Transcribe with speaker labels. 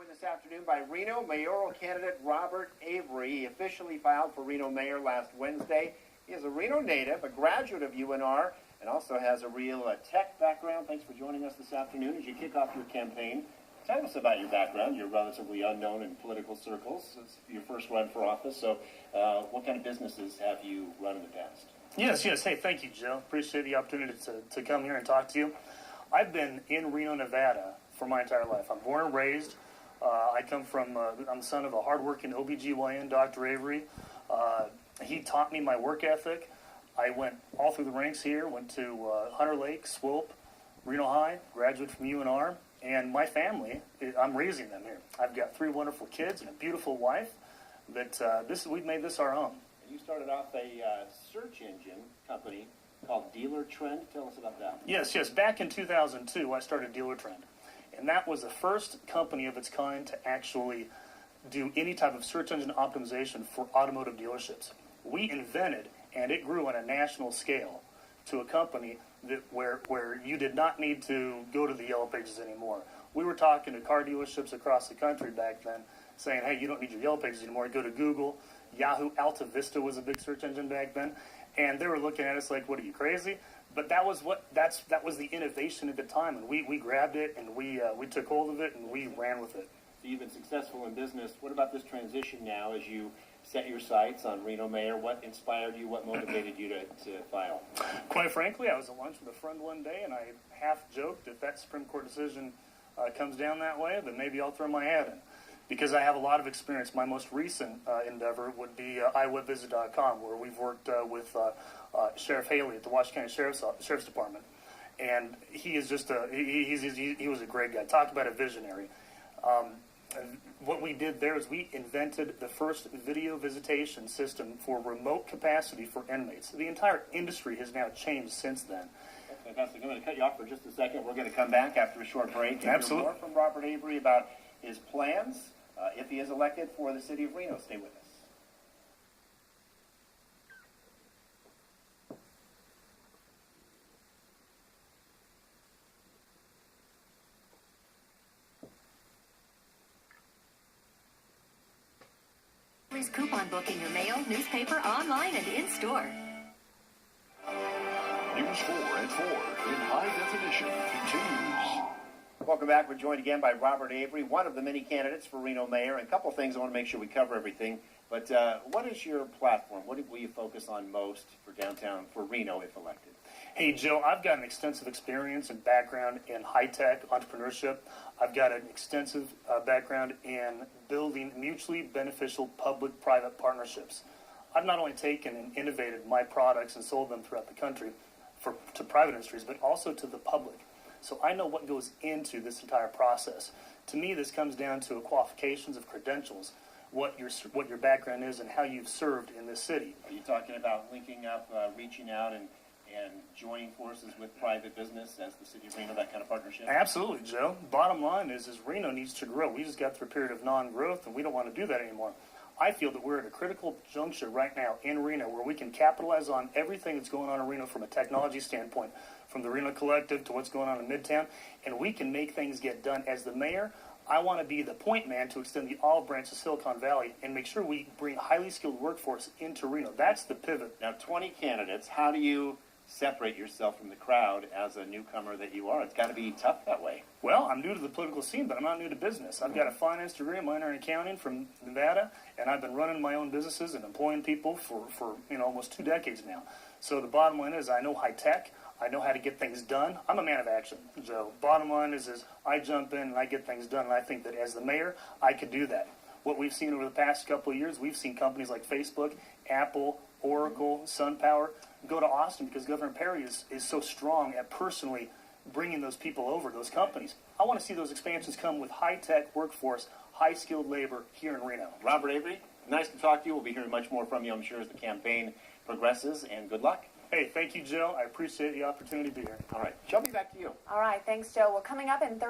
Speaker 1: joined this afternoon by Reno mayoral candidate Robert Avery. He officially filed for Reno mayor last Wednesday. He is a Reno native, a graduate of UNR, and also has a real tech background. Thanks for joining us this afternoon as you kick off your campaign. Tell us about your background. You're relatively unknown in political circles. It's your first run for office. So what kind of businesses have you run in the past?
Speaker 2: Yes. Hey, thank you, Joe. Appreciate the opportunity to come here and talk to you. I've been in Reno, Nevada for my entire life. I'm born and raised. I'm the son of a hardworking OBGYN, Dr. Avery. He taught me my work ethic. I went all through the ranks here, went to Hunter Lake, Swope, Reno High, graduate from UNR, and my family, I'm raising them here. I've got 3 wonderful kids and a beautiful wife that we've made this our home.
Speaker 1: You started off a search engine company called Dealer Trend. Tell us about that.
Speaker 2: Yes. Back in 2002, I started Dealer Trend. And that was the first company of its kind to actually do any type of search engine optimization for automotive dealerships. We invented, and it grew on a national scale, to a company where you did not need to go to the Yellow Pages anymore. We were talking to car dealerships across the country back then, saying, hey, you don't need your Yellow Pages anymore. Go to Google. Yahoo, Alta Vista was a big search engine back then. And they were looking at us like, what, are you crazy? But that was the innovation at the time, and we grabbed it, and we took hold of it, and we ran with it.
Speaker 1: So you've been successful in business. What about this transition now as you set your sights on Reno Mayor? What inspired you? What motivated you to file?
Speaker 2: Quite frankly, I was at lunch with a friend one day, and I half joked if that Supreme Court decision comes down that way, then maybe I'll throw my hat in. Because I have a lot of experience. My most recent endeavor would be iWebVisit.com, where we've worked with Sheriff Haley at the Washington County Sheriff's Department, and he is just he was a great guy. Talk about a visionary. What we did there is we invented the first video visitation system for remote capacity for inmates. The entire industry has now changed since then.
Speaker 1: Fantastic. I'm going to cut you off for just a second. We're going to come back after a short break and
Speaker 2: Absolutely.
Speaker 1: hear more from Robert Avery about his plans if he is elected for the city of Reno. Stay with us.
Speaker 3: Please coupon book in your mail, newspaper, online, and in-store.
Speaker 4: News 4 at 4 in high definition continues.
Speaker 1: Welcome back. We're joined again by Robert Avery, one of the many candidates for Reno Mayor. And a couple of things I want to make sure we cover everything. But what is your platform? What will you focus on most for downtown, for Reno, if elected?
Speaker 2: Hey, Joe, I've got an extensive experience and background in high-tech entrepreneurship. I've got an extensive background in building mutually beneficial public-private partnerships. I've not only taken and innovated my products and sold them throughout the country to private industries, but also to the public. So I know what goes into this entire process. To me, this comes down to qualifications of credentials, what your background is, and how you've served in this city.
Speaker 1: Are you talking about linking up, reaching out, and joining forces with private business as the city of Reno, that kind of partnership?
Speaker 2: Absolutely, Joe. Bottom line is Reno needs to grow. We just got through a period of non-growth, and we don't want to do that anymore. I feel that we're at a critical juncture right now in Reno where we can capitalize on everything that's going on in Reno from a technology standpoint, from the Reno Collective to what's going on in Midtown, and we can make things get done. As the mayor, I want to be the point man to extend the olive branch of Silicon Valley and make sure we bring highly skilled workforce into Reno. That's the pivot.
Speaker 1: Now, 20 candidates. How do you separate yourself from the crowd as a newcomer that you are? It's got to be tough that way.
Speaker 2: Well, I'm new to the political scene, but I'm not new to business. I've got a finance degree, a minor in accounting from Nevada, and I've been running my own businesses and employing people for almost 2 decades now. So the bottom line is I know high tech. I know how to get things done. I'm a man of action, Joe. Bottom line is I jump in and I get things done, and I think that as the mayor, I could do that. What we've seen over the past couple of years, we've seen companies like Facebook, Apple, Oracle, SunPower go to Austin because Governor Perry is so strong at personally bringing those people over, those companies. I want to see those expansions come with high-tech workforce, high-skilled labor here in Reno.
Speaker 1: Robert Avery, nice to talk to you. We'll be hearing much more from you, I'm sure, as the campaign progresses, and good luck.
Speaker 2: Hey, thank you, Joe. I appreciate the opportunity to be here.
Speaker 1: All right. Shelby, back to you.
Speaker 5: All right. Thanks, Joe. Well, coming up in 30